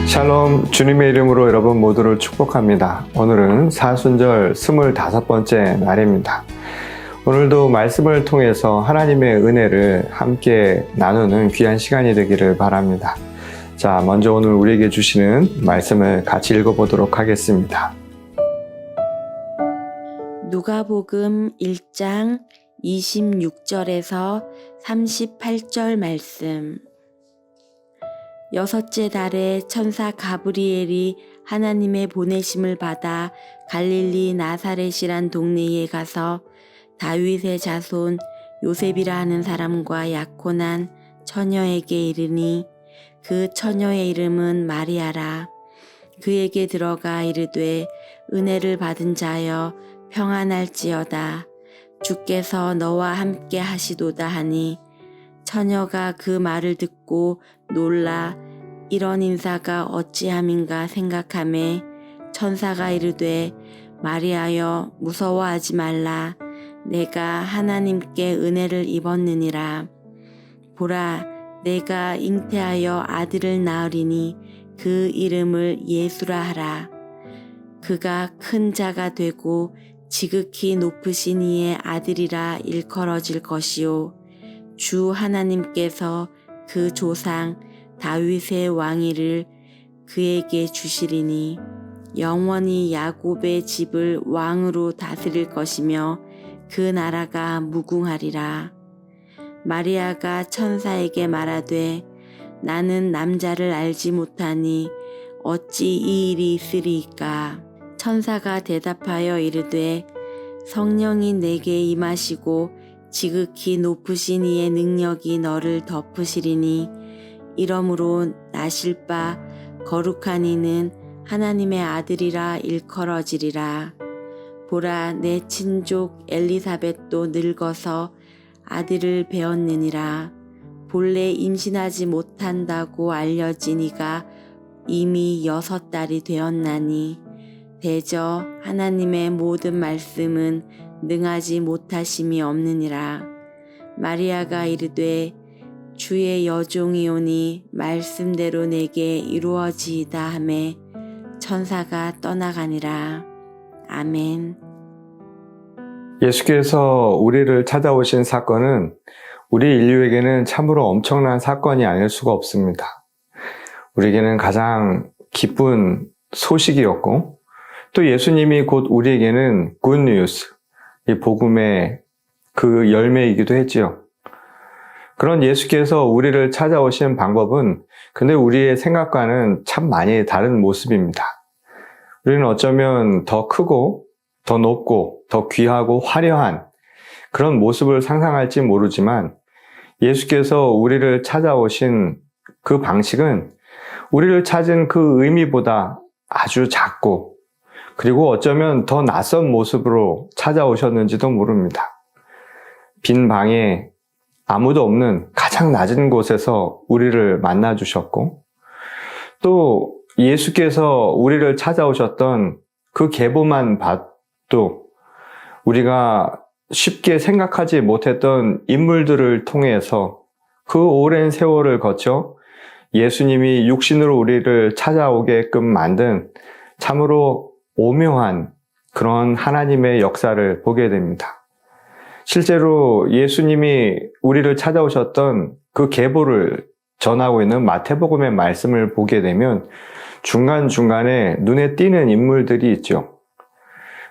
샬롬, 주님의 이름으로 여러분 모두를 축복합니다. 오늘은 사순절 25번째 날입니다. 오늘도 말씀을 통해서 하나님의 은혜를 함께 나누는 귀한 시간이 되기를 바랍니다. 자, 먼저 오늘 우리에게 주시는 말씀을 같이 읽어보도록 하겠습니다. 누가복음 1장 26절에서 38절 말씀. 여섯째 달에 천사 가브리엘이 하나님의 보내심을 받아 갈릴리 나사렛이란 동네에 가서 다윗의 자손 요셉이라 하는 사람과 약혼한 처녀에게 이르니 그 처녀의 이름은 마리아라. 그에게 들어가 이르되 은혜를 받은 자여 평안할지어다. 주께서 너와 함께 하시도다 하니 처녀가 그 말을 듣고 놀라 이런 인사가 어찌함인가 생각하매 천사가 이르되 마리아여 무서워하지 말라. 내가 하나님께 은혜를 입었느니라. 보라 내가 잉태하여 아들을 낳으리니 그 이름을 예수라 하라. 그가 큰 자가 되고 지극히 높으신 이의 아들이라 일컬어질 것이요 주 하나님께서 그 조상 다윗의 왕위를 그에게 주시리니 영원히 야곱의 집을 왕으로 다스릴 것이며 그 나라가 무궁하리라. 마리아가 천사에게 말하되 나는 남자를 알지 못하니 어찌 이 일이 있으리이까. 천사가 대답하여 이르되 성령이 내게 임하시고 지극히 높으신 이의 능력이 너를 덮으시리니 이러므로 나실 바 거룩한 이는 하나님의 아들이라 일컬어지리라. 보라 내 친족 엘리사벳도 늙어서 아들을 배었느니라. 본래 임신하지 못한다고 알려진 이가 이미 6달이 되었나니 대저 하나님의 모든 말씀은 능하지 못하심이 없느니라. 마리아가 이르되 주의 여종이오니 말씀대로 내게 이루어지이다 하매 천사가 떠나가니라. 아멘. 예수께서 우리를 찾아오신 사건은 우리 인류에게는 참으로 엄청난 사건이 아닐 수가 없습니다. 우리에게는 가장 기쁜 소식이었고 또 예수님이 곧 우리에게는 굿뉴스, 이 복음의 그 열매이기도 했지요. 그런 예수께서 우리를 찾아오신 방법은 근데 우리의 생각과는 참 많이 다른 모습입니다. 우리는 어쩌면 더 크고 더 높고 더 귀하고 화려한 그런 모습을 상상할지 모르지만 예수께서 우리를 찾아오신 그 방식은 우리를 찾은 그 의미보다 아주 작고 그리고 어쩌면 더 낯선 모습으로 찾아오셨는지도 모릅니다. 빈 방에 아무도 없는 가장 낮은 곳에서 우리를 만나주셨고 또 예수께서 우리를 찾아오셨던 그 계보만 봐도 우리가 쉽게 생각하지 못했던 인물들을 통해서 그 오랜 세월을 거쳐 예수님이 육신으로 우리를 찾아오게끔 만든 참으로 오묘한 그런 하나님의 역사를 보게 됩니다. 실제로 예수님이 우리를 찾아오셨던 그 계보를 전하고 있는 마태복음의 말씀을 보게 되면 중간중간에 눈에 띄는 인물들이 있죠.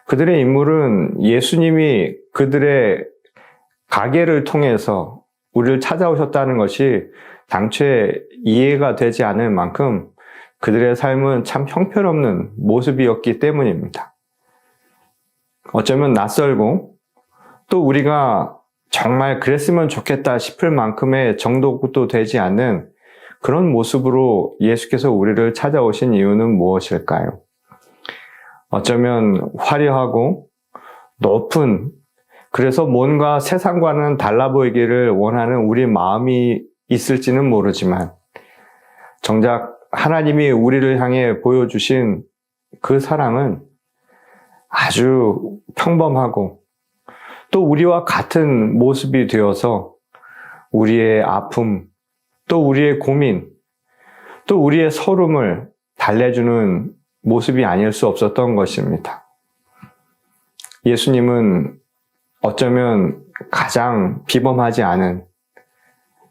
그들의 인물은 예수님이 그들의 가계를 통해서 우리를 찾아오셨다는 것이 당초에 이해가 되지 않을 만큼 그들의 삶은 참 형편없는 모습이었기 때문입니다. 어쩌면 낯설고 또 우리가 정말 그랬으면 좋겠다 싶을 만큼의 정도도 되지 않는 그런 모습으로 예수께서 우리를 찾아오신 이유는 무엇일까요? 어쩌면 화려하고 높은, 그래서 뭔가 세상과는 달라 보이기를 원하는 우리 마음이 있을지는 모르지만 정작 하나님이 우리를 향해 보여주신 그 사랑은 아주 평범하고 또 우리와 같은 모습이 되어서 우리의 아픔, 또 우리의 고민, 또 우리의 서름을 달래주는 모습이 아닐 수 없었던 것입니다. 예수님은 어쩌면 가장 비범하지 않은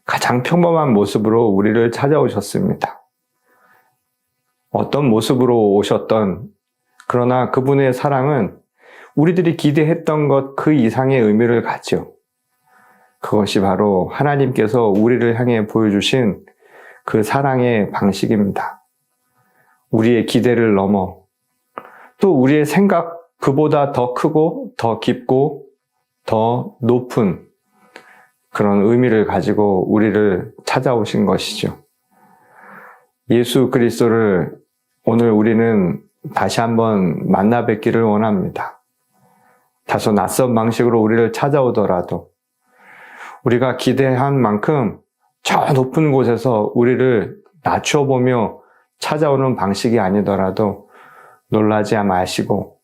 가장 평범한 모습으로 우리를 찾아오셨습니다. 어떤 모습으로 오셨던 그러나 그분의 사랑은 우리들이 기대했던 것 그 이상의 의미를 갖죠. 그것이 바로 하나님께서 우리를 향해 보여주신 그 사랑의 방식입니다. 우리의 기대를 넘어 또 우리의 생각 그보다 더 크고 더 깊고 더 높은 그런 의미를 가지고 우리를 찾아오신 것이죠. 예수 그리스도를 오늘 우리는 다시 한번 만나 뵙기를 원합니다. 다소 낯선 방식으로 우리를 찾아오더라도 우리가 기대한 만큼 저 높은 곳에서 우리를 낮춰보며 찾아오는 방식이 아니더라도 놀라지 마시고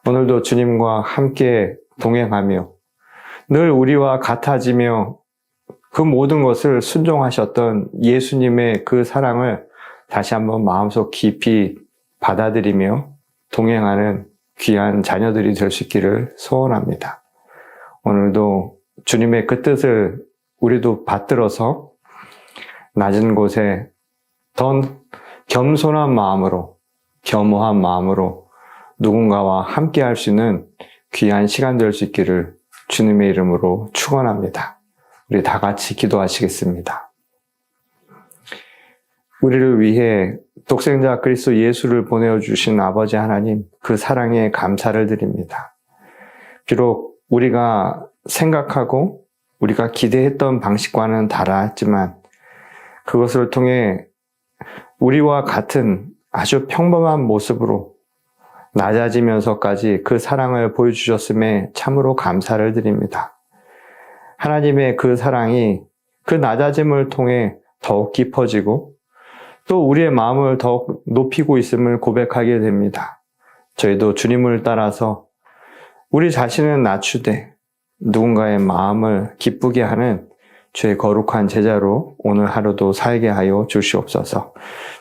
오늘도 주님과 함께 동행하며 늘 우리와 같아지며 그 모든 것을 순종하셨던 예수님의 그 사랑을 다시 한번 마음속 깊이 받아들이며 동행하는 귀한 자녀들이 될 수 있기를 소원합니다. 오늘도 주님의 그 뜻을 우리도 받들어서 낮은 곳에 더 겸손한 마음으로, 겸허한 마음으로 누군가와 함께 할 수 있는 귀한 시간 될 수 있기를 주님의 이름으로 축원합니다. 우리 다 같이 기도하시겠습니다. 우리를 위해 독생자 그리스도 예수를 보내주신 아버지 하나님, 그 사랑에 감사를 드립니다. 비록 우리가 생각하고 우리가 기대했던 방식과는 달랐지만 그것을 통해 우리와 같은 아주 평범한 모습으로 낮아지면서까지 그 사랑을 보여주셨음에 참으로 감사를 드립니다. 하나님의 그 사랑이 그 낮아짐을 통해 더욱 깊어지고 또 우리의 마음을 더욱 높이고 있음을 고백하게 됩니다. 저희도 주님을 따라서 우리 자신을 낮추되 누군가의 마음을 기쁘게 하는 주의 거룩한 제자로 오늘 하루도 살게 하여 주시옵소서.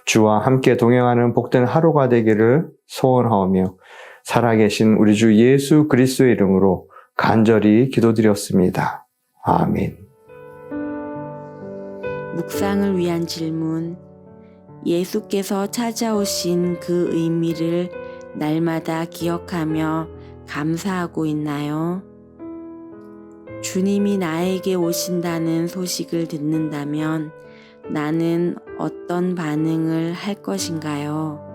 주와 함께 동행하는 복된 하루가 되기를 소원하오며 살아계신 우리 주 예수 그리스도의 이름으로 간절히 기도드렸습니다. 아멘. 묵상을 위한 질문. 예수께서 찾아오신 그 의미를 날마다 기억하며 감사하고 있나요? 주님이 나에게 오신다는 소식을 듣는다면 나는 어떤 반응을 할 것인가요?